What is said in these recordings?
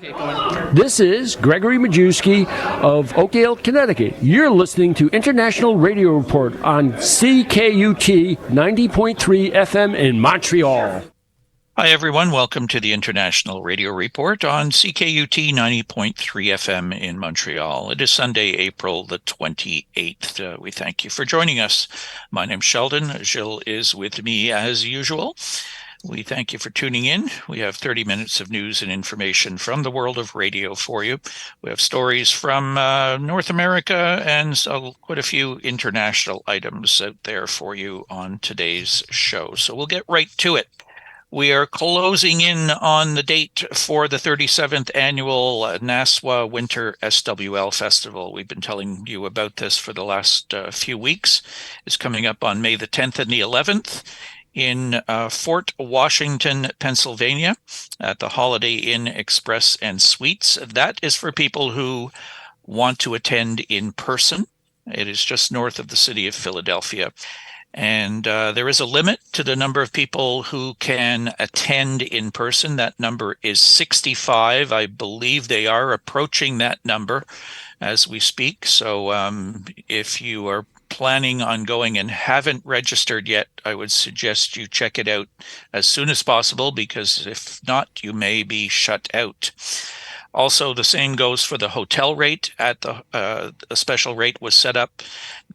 This is Gregory Majewski of Oakdale, Connecticut. You're listening to International Radio Report on CKUT 90.3 FM in Montreal. Hi, everyone. Welcome to the International Radio Report on CKUT 90.3 FM in Montreal. It is Sunday, April the 28th. We thank you for joining us. My name's Sheldon. Gilles is with me as usual. We thank you for tuning in. We have 30 minutes of news and information from the world of radio for you. We have stories from North America and quite a few international items out there for you on today's show. So we'll get right to it. We are closing in on the date for the 37th annual NASWA Winter SWL Festival. We've been telling you about this for the last few weeks. It's coming up on May the 10th and the 11th. In Fort Washington, Pennsylvania, at the Holiday Inn Express and Suites. That is for people who want to attend in person. It is just north of the city of Philadelphia. And there is a limit to the number of people who can attend in person. That number is 65. I believe they are approaching that number as we speak. So if you are planning on going and haven't registered yet, I would suggest you check it out as soon as possible, because if not, you may be shut out. Also, the same goes for the hotel rate. At a special rate was set up.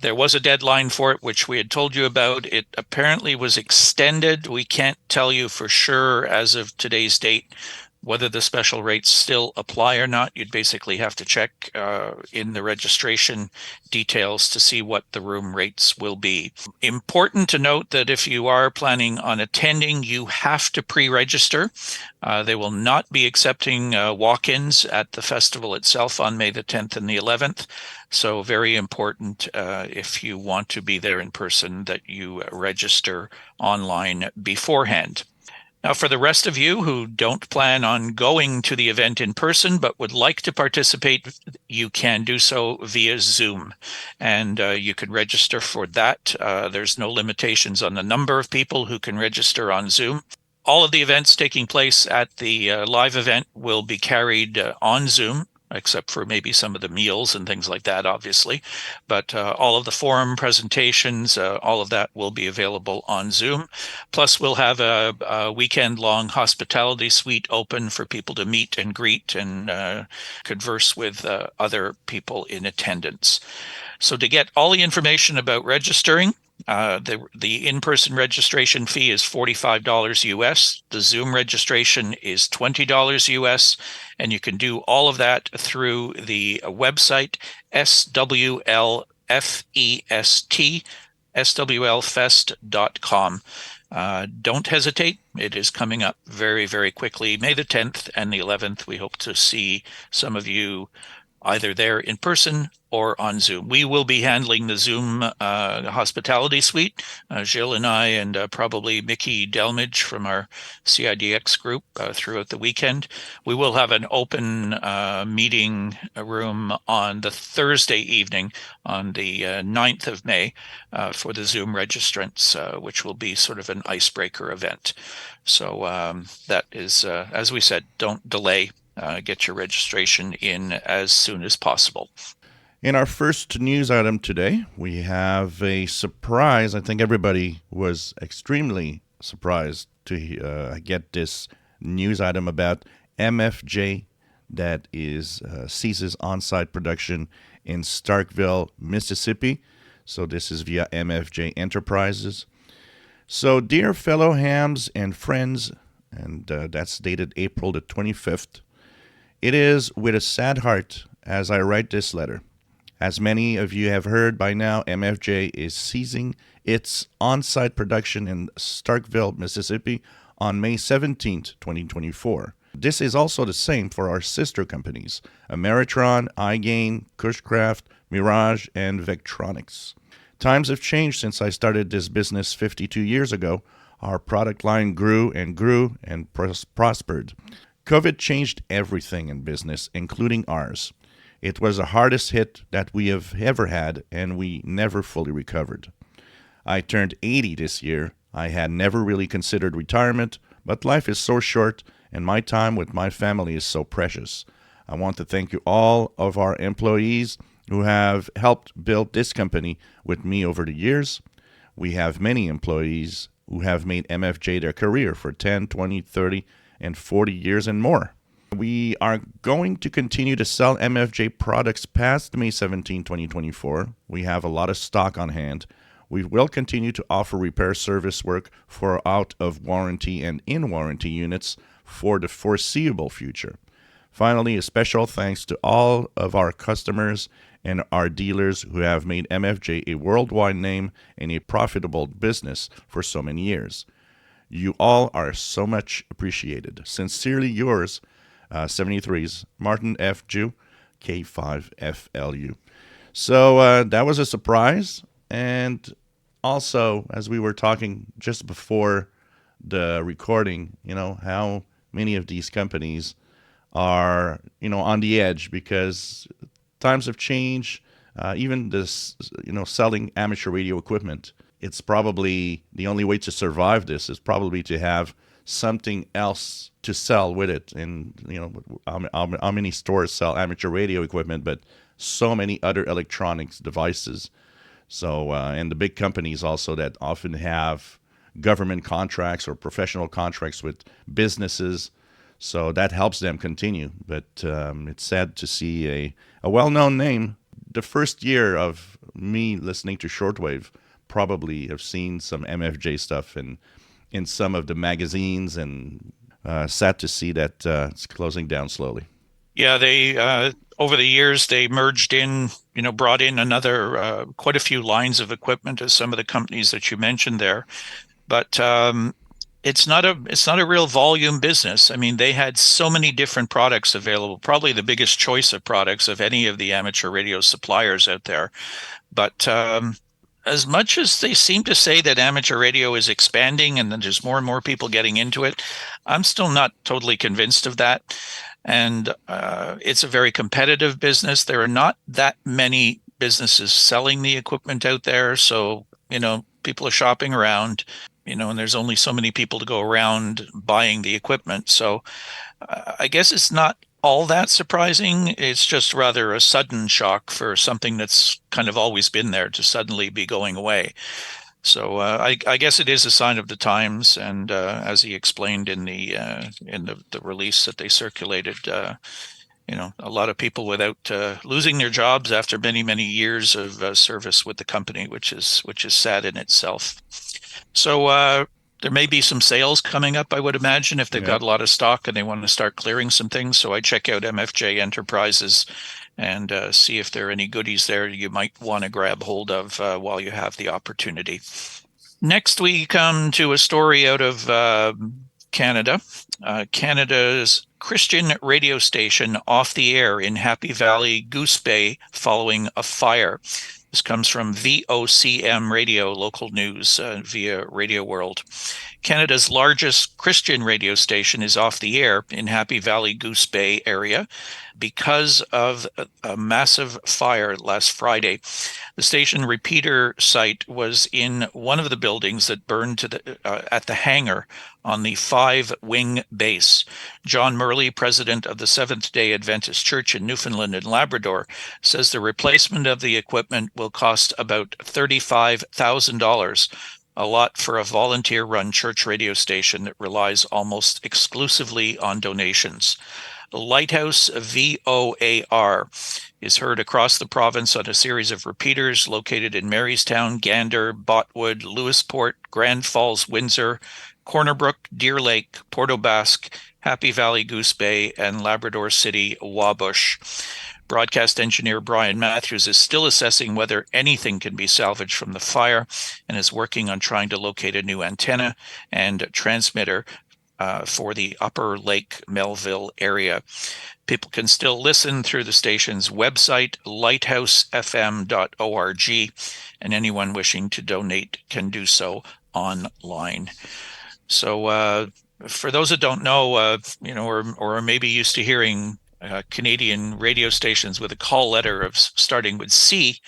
There was a deadline for it, which we had told you about. It apparently was extended. We can't tell you for sure as of today's date whether the special rates still apply or not. You'd basically have to check in the registration details to see what the room rates will be. Important to note that if you are planning on attending, you have to pre-register. They will not be accepting walk-ins at the festival itself on May the 10th and the 11th. So very important if you want to be there in person that you register online beforehand. Now, for the rest of you who don't plan on going to the event in person but would like to participate, you can do so via Zoom. And you can register for that. There's no limitations on the number of people who can register on Zoom. All of the events taking place at the live event will be carried on Zoom, except for maybe some of the meals and things like that, obviously. But all of the forum presentations, all of that will be available on Zoom. Plus, we'll have a weekend-long hospitality suite open for people to meet and greet and converse with other people in attendance. So to get all the information about registering, the in-person registration fee is $45 US. The Zoom registration is $20 US. And you can do all of that through the website swlfest.com. Don't hesitate. It is coming up very, very quickly. May the 10th and the 11th. We hope to see some of you either there in person or on Zoom. We will be handling the Zoom hospitality suite, Gilles and I, and probably Mickey Delmage from our CIDX group throughout the weekend. We will have an open meeting room on the Thursday evening on the 9th of May for the Zoom registrants, which will be sort of an icebreaker event. So that is, as we said, don't delay. Get your registration in as soon as possible. In our first news item today, we have a surprise. I think everybody was extremely surprised to get this news item about MFJ that ceases on-site production in Starkville, Mississippi. So this is via MFJ Enterprises. So dear fellow hams and friends, and that's dated April the 25th, it is with a sad heart as I write this letter. As many of you have heard by now, MFJ is ceasing its on-site production in Starkville, Mississippi on May 17th, 2024. This is also the same for our sister companies, Ameritron, iGain, Cushcraft, Mirage, and Vectronics. Times have changed since I started this business 52 years ago. Our product line grew and prospered. COVID changed everything in business, including ours. It was the hardest hit that we have ever had, and we never fully recovered. I turned 80 this year. I had never really considered retirement, but life is so short, and my time with my family is so precious. I want to thank you all of our employees who have helped build this company with me over the years. We have many employees who have made MFJ their career for 10, 20, 30, and 40 years and more. We are going to continue to sell MFJ products past May 17, 2024. We have a lot of stock on hand. We will continue to offer repair service work for out-of-warranty and in-warranty units for the foreseeable future. Finally, a special thanks to all of our customers and our dealers who have made MFJ a worldwide name and a profitable business for so many years. You all are so much appreciated. Sincerely yours, 73's Martin F. Jew, K5FLU. So that was a surprise. And also, as we were talking just before the recording, how many of these companies are, on the edge because times have changed. Even this, selling amateur radio equipment, it's probably the only way to survive this is probably to have something else to sell with it. And, how many stores sell amateur radio equipment, but so many other electronics devices. So, and the big companies also that often have government contracts or professional contracts with businesses. So that helps them continue. But it's sad to see a well-known name. The first year of me listening to shortwave, probably have seen some MFJ stuff in some of the magazines, and sad to see that it's closing down slowly. Yeah, they over the years they merged in, brought in another quite a few lines of equipment as some of the companies that you mentioned there, but it's not a real volume business. I mean, they had so many different products available, probably the biggest choice of products of any of the amateur radio suppliers out there. But as much as they seem to say that amateur radio is expanding and that there's more and more people getting into it, I'm still not totally convinced of that. And it's a very competitive business. There are not that many businesses selling the equipment out there. So, people are shopping around, and there's only so many people to go around buying the equipment. So I guess it's not all that surprising. It's just rather a sudden shock for something that's kind of always been there to suddenly be going away. So I guess it is a sign of the times, and as he explained in the release that they circulated, a lot of people without losing their jobs after many years of service with the company, which is sad in itself. So there may be some sales coming up, I would imagine, if they've got a lot of stock and they want to start clearing some things. So I check out MFJ Enterprises and see if there are any goodies there you might want to grab hold of while you have the opportunity. Next, we come to a story out of Canada. Canada's Christian radio station off the air in Happy Valley-Goose Bay following a fire. This comes from VOCM radio, local news via Radioworld. Canada's largest Christian radio station is off the air in Happy Valley-Goose Bay area because of a massive fire last Friday. The station repeater site was in one of the buildings that burned at the hangar on the 5-wing base. John Murley, president of the Seventh-day Adventist Church in Newfoundland and Labrador, says the replacement of the equipment will cost about $35,000, a lot for a volunteer-run church radio station that relies almost exclusively on donations. Lighthouse VOAR is heard across the province on a series of repeaters located in Marystown, Gander, Botwood, Lewisport, Grand Falls, Windsor, Corner Brook, Deer Lake, Port aux Basques, Happy Valley-Goose Bay, and Labrador City, Wabush. Broadcast engineer Brian Matthews is still assessing whether anything can be salvaged from the fire and is working on trying to locate a new antenna and transmitter for the Upper Lake Melville area. People can still listen through the station's website, lighthousefm.org, and anyone wishing to donate can do so online. So for those that don't know, or maybe used to hearing Canadian radio stations with a call letter of starting with C,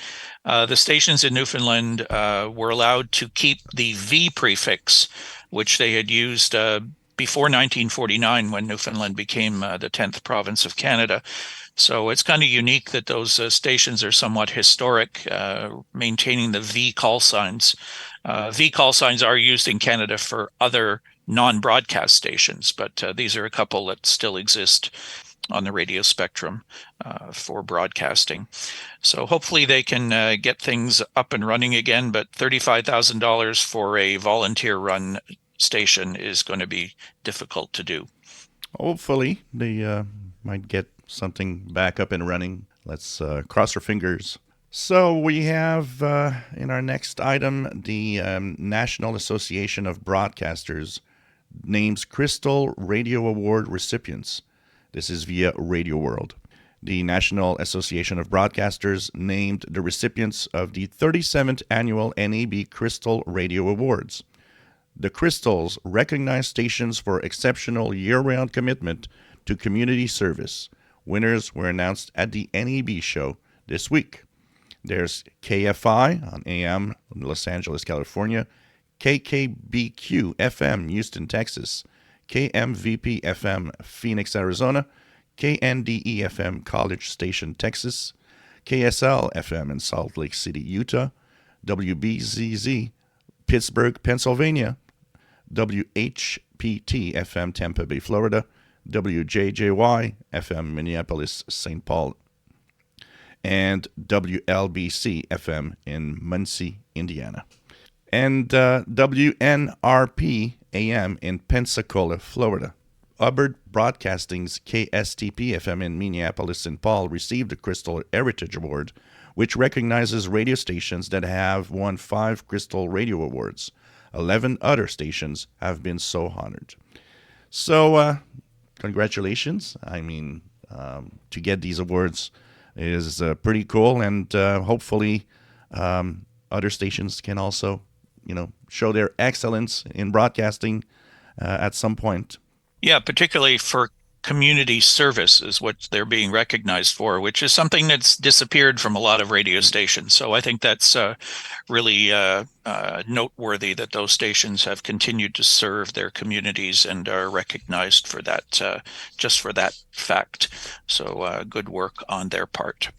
the stations in Newfoundland were allowed to keep the V prefix, which they had used before 1949, when Newfoundland became the 10th province of Canada. So it's kind of unique that those stations are somewhat historic, maintaining the V call signs. V call signs are used in Canada for other non-broadcast stations, but these are a couple that still exist on the radio spectrum for broadcasting. So hopefully they can get things up and running again, but $35,000 for a volunteer-run station is going to be difficult to do. Hopefully they might get something back up and running. Let's cross our fingers. So we have in our next item, the National Association of Broadcasters names Crystal Radio Award recipients. This is via Radioworld. The National Association of Broadcasters named the recipients of the 37th Annual NAB Crystal Radio Awards. The Crystals recognize stations for exceptional year-round commitment to community service. Winners were announced at the NAB show this week. There's KFI on AM in Los Angeles, California, KKBQ FM, Houston, Texas, KMVP FM, Phoenix, Arizona, KNDE FM, College Station, Texas, KSL FM in Salt Lake City, Utah, WBZZ, Pittsburgh, Pennsylvania, WHPT FM, Tampa Bay, Florida, WJJY FM, Minneapolis, St. Paul, and WLBC FM in Muncie, Indiana, and WNRP AM in Pensacola, Florida. Hubbard Broadcasting's KSTP FM in Minneapolis, St. Paul received the Crystal Heritage Award, which recognizes radio stations that have won 5 Crystal Radio Awards. 11 other stations have been so honored. So, congratulations. I mean, to get these awards is pretty cool, and hopefully other stations can also, show their excellence in broadcasting at some point. Yeah, particularly for community service is what they're being recognized for, which is something that's disappeared from a lot of radio stations. So I think that's really noteworthy that those stations have continued to serve their communities and are recognized for that, just for that fact. So good work on their part.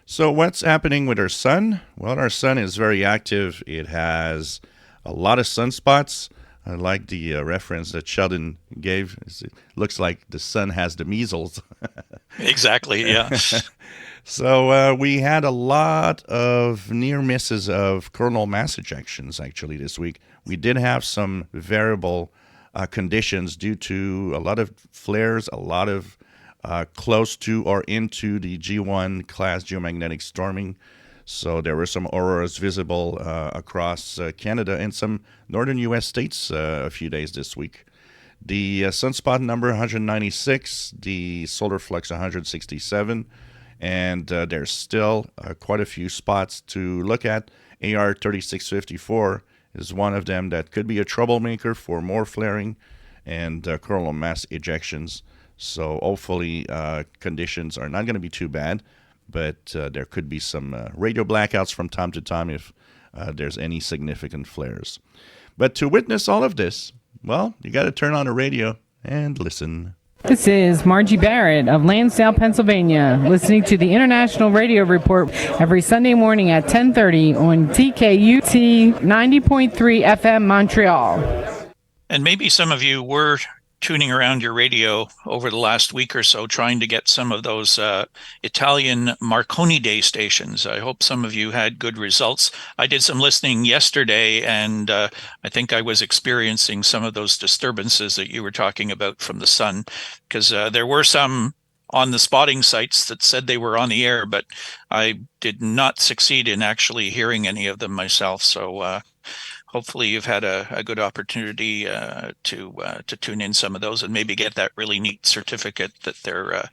So what's happening with our sun? Well, our sun is very active. It has a lot of sunspots. I like the reference that Sheldon gave. It looks like the sun has the measles. Exactly, yeah. So we had a lot of near misses of coronal mass ejections, actually, this week. We did have some variable conditions due to a lot of flares, a lot of close to or into the G1 class geomagnetic storming. So there were some auroras visible across Canada and some northern U.S. states a few days this week. The sunspot number 196, the solar flux 167, and there's still quite a few spots to look at. AR 3654 is one of them that could be a troublemaker for more flaring and coronal mass ejections. So hopefully conditions are not going to be too bad. But there could be some radio blackouts from time to time if there's any significant flares. But to witness all of this, well, you got to turn on the radio and listen. This is Margie Barrett of Lansdale, Pennsylvania, listening to the International Radio Report every Sunday morning at 10:30 on TKUT 90.3 FM Montreal. And maybe some of you were tuning around your radio over the last week or so, trying to get some of those Italian Marconi Day stations. I hope some of you had good results. I did some listening yesterday, and I think I was experiencing some of those disturbances that you were talking about from the sun, because there were some on the spotting sites that said they were on the air, but I did not succeed in actually hearing any of them myself. So hopefully you've had a good opportunity to tune in some of those and maybe get that really neat certificate that they're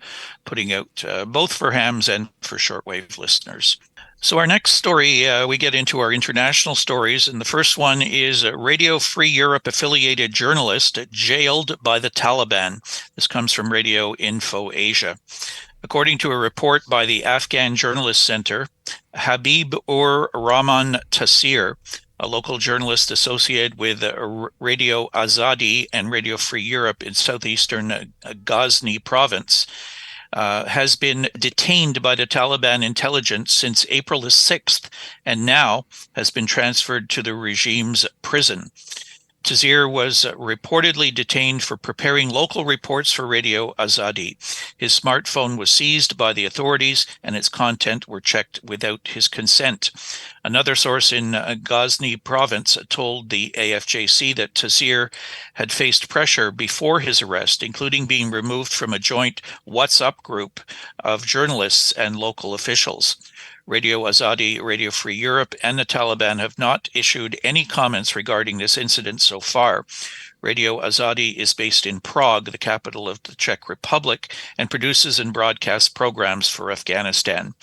putting out both for hams and for shortwave listeners. So our next story, we get into our international stories, and the first one is Radio Free Europe affiliated journalist jailed by the Taliban. This comes from Radio Info Asia. According to a report by the Afghan Journalist Center, Habib-ur Rahman Taseer, a local journalist associated with Radio Azadi and Radio Free Europe in southeastern Ghazni province, has been detained by the Taliban intelligence since April the 6th and now has been transferred to the regime's prison. Tazir was reportedly detained for preparing local reports for Radio Azadi. His smartphone was seized by the authorities and its content were checked without his consent. Another source in Ghazni province told the AFJC that Tazir had faced pressure before his arrest, including being removed from a joint WhatsApp group of journalists and local officials. Radio Azadi, Radio Free Europe, and the Taliban have not issued any comments regarding this incident so far. Radio Azadi is based in Prague, the capital of the Czech Republic, and produces and broadcasts programs for Afghanistan.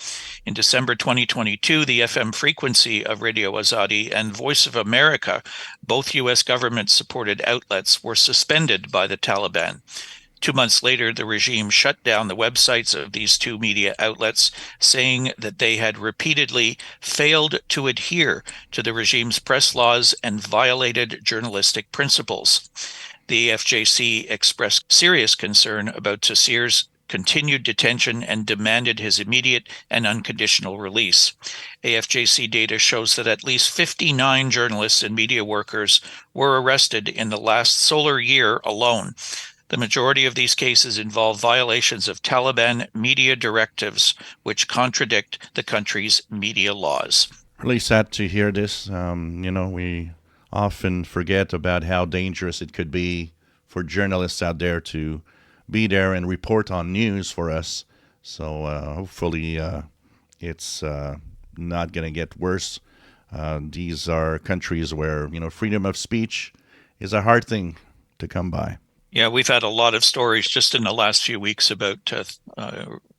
In December 2022, the FM frequency of Radio Azadi and Voice of America, both U.S. government-supported outlets, were suspended by the Taliban. 2 months later, the regime shut down the websites of these two media outlets, saying that they had repeatedly failed to adhere to the regime's press laws and violated journalistic principles. The AFJC expressed serious concern about Tazir's continued detention and demanded his immediate and unconditional release. AFJC data shows that at least 59 journalists and media workers were arrested in the last solar year alone. The majority of these cases involve violations of Taliban media directives, which contradict the country's media laws. Really sad to hear this. We often forget about how dangerous it could be for journalists out there to be there and report on news for us. So hopefully it's not going to get worse. These are countries where, freedom of speech is a hard thing to come by. Yeah, we've had a lot of stories just in the last few weeks about,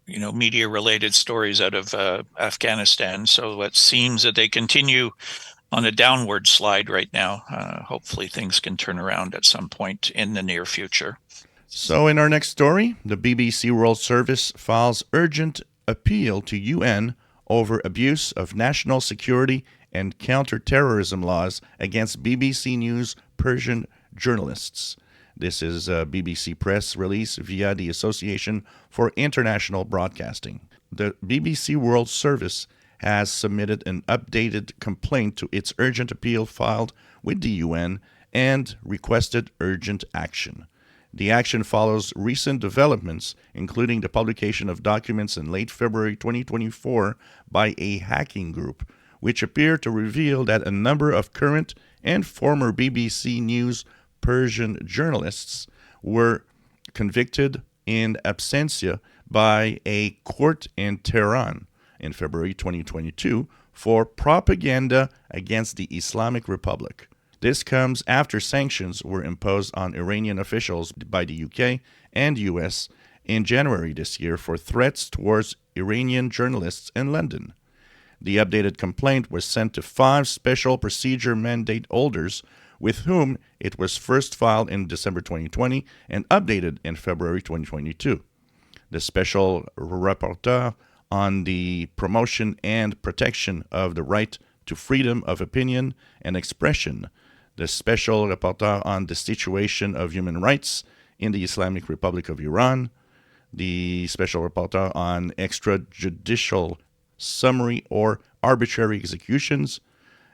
media-related stories out of Afghanistan. So it seems that they continue on a downward slide right now. Hopefully things can turn around at some point in the near future. So in our next story, the BBC World Service files urgent appeal to UN over abuse of national security and counter-terrorism laws against BBC News Persian journalists. This is a BBC press release via the Association for International Broadcasting. The BBC World Service has submitted an updated complaint to its urgent appeal filed with the UN and requested urgent action. The action follows recent developments, including the publication of documents in late February 2024 by a hacking group, which appear to reveal that a number of current and former BBC News Persian journalists were convicted in absentia by a court in Tehran in February 2022 for propaganda against the Islamic Republic. This comes after sanctions were imposed on Iranian officials by the UK and US in January this year for threats towards Iranian journalists in London. The updated complaint was sent to 5 special procedure mandate holders with whom it was first filed in December 2020 and updated in February 2022. The Special Rapporteur on the promotion and protection of the right to freedom of opinion and expression, the Special Rapporteur on the situation of human rights in the Islamic Republic of Iran, the Special Rapporteur on extrajudicial summary or arbitrary executions,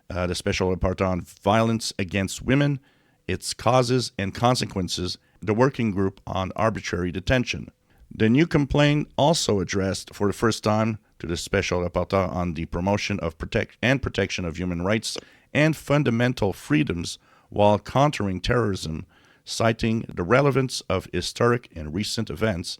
the Special Rapporteur on violence against women, its causes and consequences, the Working Group on Arbitrary Detention. The new complaint also addressed for the first time to the Special Rapporteur on the promotion of protection of human rights and fundamental freedoms while countering terrorism, citing the relevance of historic and recent events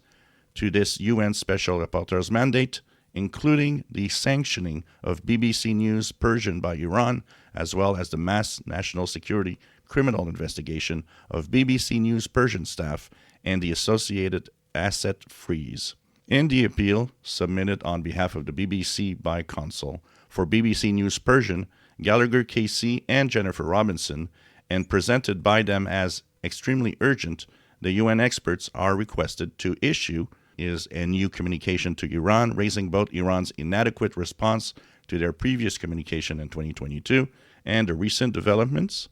to this UN Special Rapporteur's mandate, including the sanctioning of BBC News Persian by Iran, as well as the mass national security criminal investigation of BBC News Persian staff and the associated asset freeze. In the appeal, submitted on behalf of the BBC by Counsel for BBC News Persian, Gallagher Casey and Jennifer Robinson, and presented by them as extremely urgent, the UN experts are requested to issue is a new communication to Iran, raising both Iran's inadequate response to their previous communication in 2022 and the recent developments,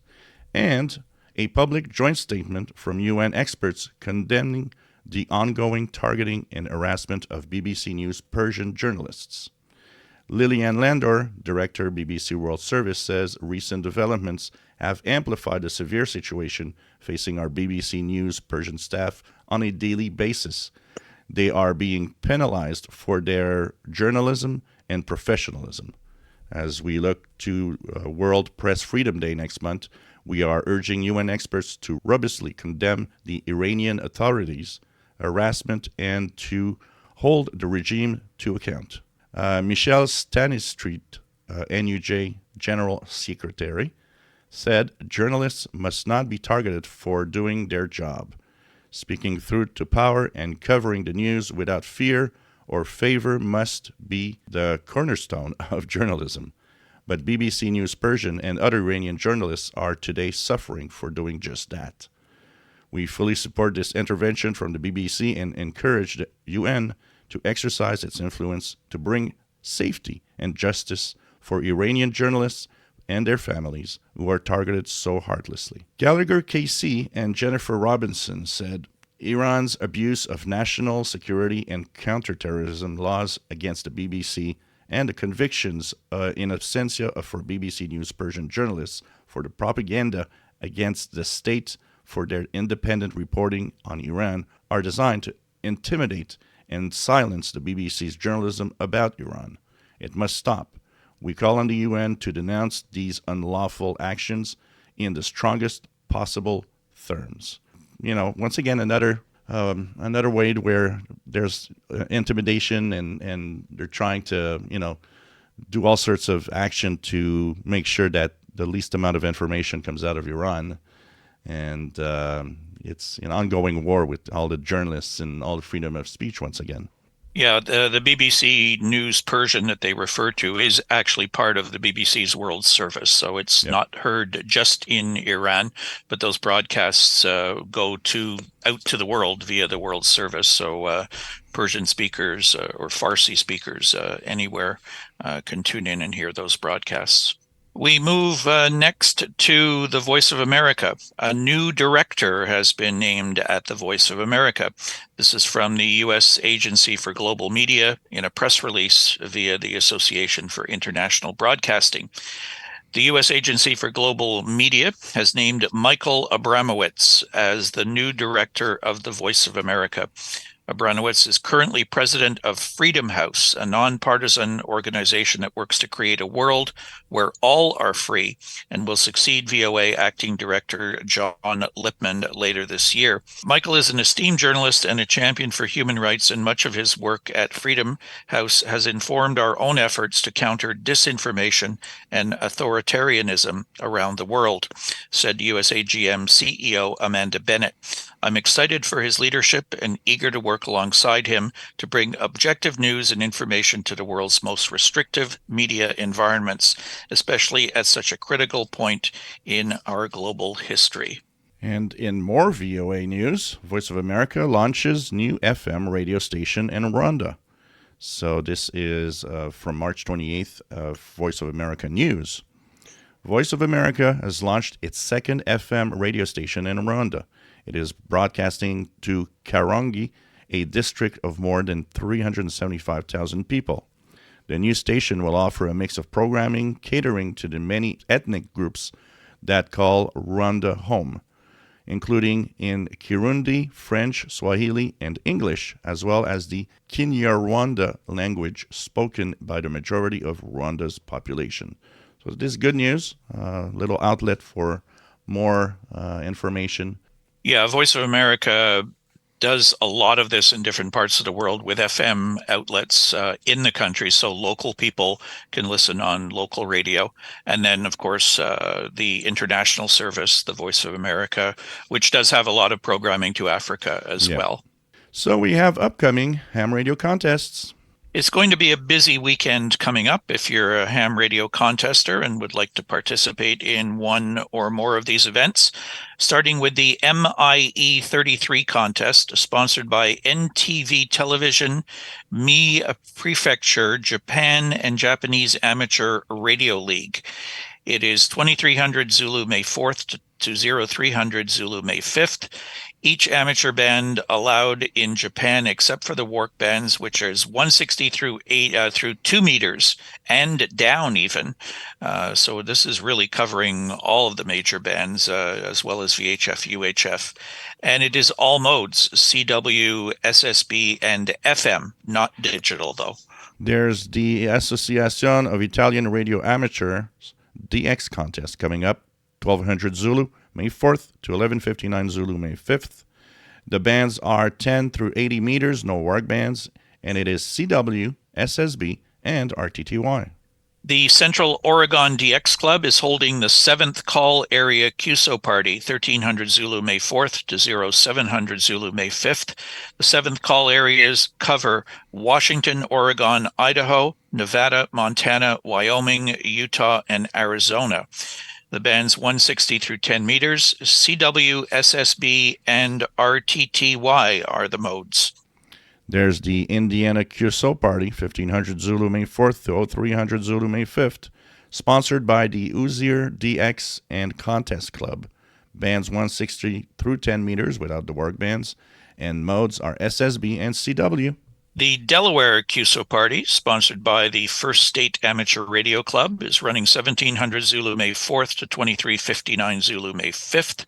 and a public joint statement from UN experts condemning the ongoing targeting and harassment of BBC News Persian journalists. Lillian Landor, Director, BBC World Service, says recent developments have amplified the severe situation facing our BBC News Persian staff on a daily basis. They are being penalized for their journalism and professionalism. As we look to World Press Freedom Day next month, we are urging UN experts to robustly condemn the Iranian authorities' harassment and to hold the regime to account. Michelle Stanistreet, NUJ General Secretary, said journalists must not be targeted for doing their job. Speaking truth to power and covering the news without fear or favor must be the cornerstone of journalism. But BBC News Persian and other Iranian journalists are today suffering for doing just that. We fully support this intervention from the BBC and encourage the UN to exercise its influence to bring safety and justice for Iranian journalists and their families who are targeted so heartlessly. Gallagher KC and Jennifer Robinson said Iran's abuse of national security and counter-terrorism laws against the BBC and the convictions in absentia for BBC News Persian journalists for the propaganda against the state for their independent reporting on Iran are designed to intimidate and silence the BBC's journalism about Iran. It must stop. We call on the UN to denounce these unlawful actions in the strongest possible terms. Once again, another way where there's intimidation and they're trying to, do all sorts of action to make sure that the least amount of information comes out of Iran. And it's an ongoing war with all the journalists and all the freedom of speech once again. Yeah, the BBC News Persian that they refer to is actually part of the BBC's World Service. So it's not heard just in Iran, but those broadcasts go out to the world via the World Service. So Persian speakers or Farsi speakers anywhere can tune in and hear those broadcasts. We move next to the Voice of America. A new director has been named at the Voice of America. This is from the U.S. Agency for Global Media in a press release via the Association for International Broadcasting. The U.S. Agency for Global Media has named Michael Abramowitz as the new director of the Voice of America. Abramowitz is currently president of Freedom House, a nonpartisan organization that works to create a world where all are free, and will succeed VOA acting director John Lipman later this year. Michael is an esteemed journalist and a champion for human rights, and much of his work at Freedom House has informed our own efforts to counter disinformation and authoritarianism around the world, said USAGM CEO Amanda Bennett. I'm excited for his leadership and eager to work alongside him to bring objective news and information to the world's most restrictive media environments, especially at such a critical point in our global history. And in more VOA news, Voice of America launches new FM radio station in Rwanda. So this is from March 28th of Voice of America News. Voice of America has launched its second FM radio station in Rwanda. It is broadcasting to Karongi, a district of more than 375,000 people. The new station will offer a mix of programming catering to the many ethnic groups that call Rwanda home, including in Kirundi, French, Swahili, and English, as well as the Kinyarwanda language spoken by the majority of Rwanda's population. So this is good news, a little outlet for more information. Yeah, Voice of America does a lot of this in different parts of the world with FM outlets in the country, so local people can listen on local radio. And then, of course, the international service, the Voice of America, which does have a lot of programming to Africa as well. So we have upcoming ham radio contests. It's going to be a busy weekend coming up if you're a ham radio contester and would like to participate in one or more of these events, starting with the MIE 33 contest sponsored by NTV Television, Mi Prefecture, Japan, and Japanese Amateur Radio League. It is 2300 Zulu May 4th to 0300 Zulu May 5th. Each amateur band allowed in Japan, except for the WARC bands, which is 160 through 2 meters and down even. So this is really covering all of the major bands, as well as VHF, UHF. And it is all modes, CW, SSB, and FM, not digital though. There's the Association of Italian Radio Amateurs DX contest coming up, 1200 Zulu, May 4th to 11:59 Zulu, May 5th. The bands are 10 through 80 meters, no WARC bands, and it is CW, SSB, and RTTY. The Central Oregon DX Club is holding the 7th Call Area QSO Party, 1300 Zulu May 4th to 0700 Zulu May 5th. The 7th Call areas cover Washington, Oregon, Idaho, Nevada, Montana, Wyoming, Utah, and Arizona. The bands 160 through 10 meters, CW, SSB, and RTTY are the modes. There's the Indiana QSO Party, 1500 Zulu May 4th to 0300 Zulu May 5th, sponsored by the Uzier DX and Contest Club. Bands 160 through 10 meters without the WARC bands, and modes are SSB and CW. The Delaware QSO Party, sponsored by the First State Amateur Radio Club, is running 1700 Zulu May 4th to 2359 Zulu May 5th.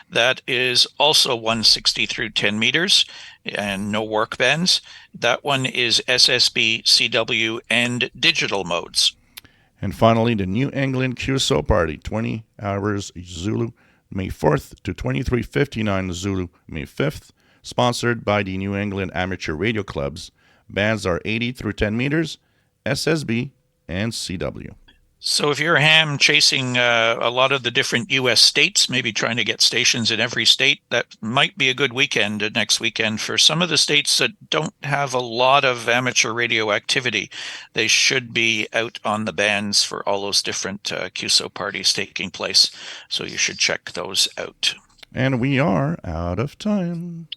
That is also 160 through 10 meters and no WARC bands. That one is SSB, CW, and digital modes. And finally, the New England QSO Party, 20 hours Zulu May 4th to 2359 Zulu May 5th, sponsored by the New England Amateur Radio Clubs. Bands are 80 through 10 meters, SSB, and CW. So if you're a ham chasing a lot of the different U.S. states, maybe trying to get stations in every state, that might be a good weekend next weekend. For some of the states that don't have a lot of amateur radio activity, they should be out on the bands for all those different QSO parties taking place. So you should check those out. And we are out of time.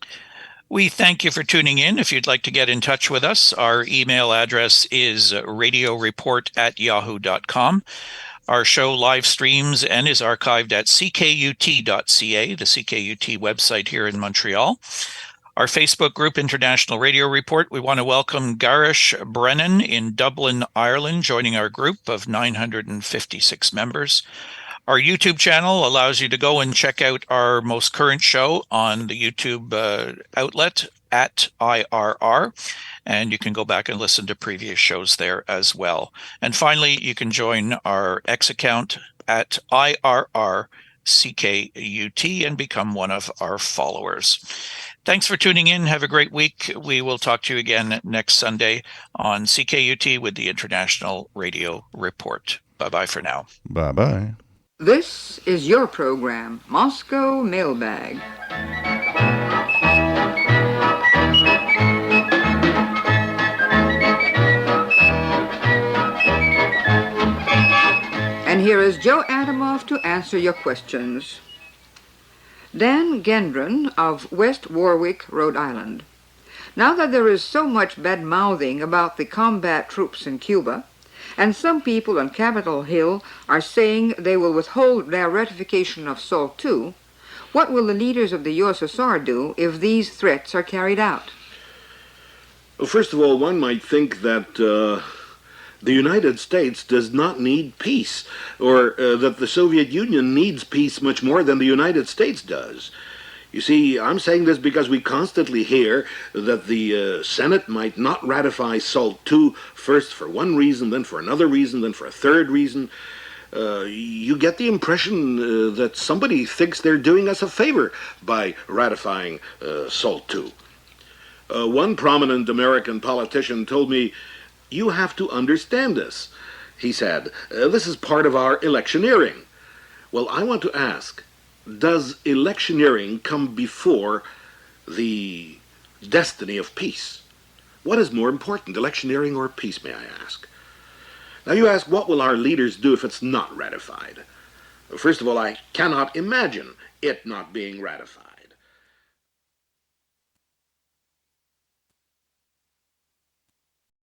We thank you for tuning in. If you'd like to get in touch with us, our email address is radioreport@yahoo.com. Our show live streams and is archived at ckut.ca, the CKUT website here in Montreal. Our Facebook group, International Radio Report, we want to welcome Garish Brennan in Dublin, Ireland, joining our group of 956 members. Our YouTube channel allows you to go and check out our most current show on the YouTube outlet at IRR, and you can go back and listen to previous shows there as well. And finally, you can join our X account at IRRCKUT and become one of our followers. Thanks for tuning in. Have a great week. We will talk to you again next Sunday on CKUT with the International Radio Report. Bye-bye for now. Bye-bye. This is your program, Moscow Mailbag. And here is Joe Adamoff to answer your questions. Dan Gendron of West Warwick, Rhode Island. Now that there is so much bad-mouthing about the combat troops in Cuba, and some people on Capitol Hill are saying they will withhold their ratification of SALT II, what will the leaders of the USSR do if these threats are carried out? Well, first of all, one might think that the United States does not need peace, or that the Soviet Union needs peace much more than the United States does. You see, I'm saying this because we constantly hear that the Senate might not ratify SALT II, first for one reason, then for another reason, then for a third reason. You get the impression that somebody thinks they're doing us a favor by ratifying SALT II. One prominent American politician told me, "You have to understand this." He said, "This is part of our electioneering." Well, I want to ask, does electioneering come before the destiny of peace? What is more important, electioneering or peace, may I ask? Now you ask, what will our leaders do if it's not ratified? First of all, I cannot imagine it not being ratified.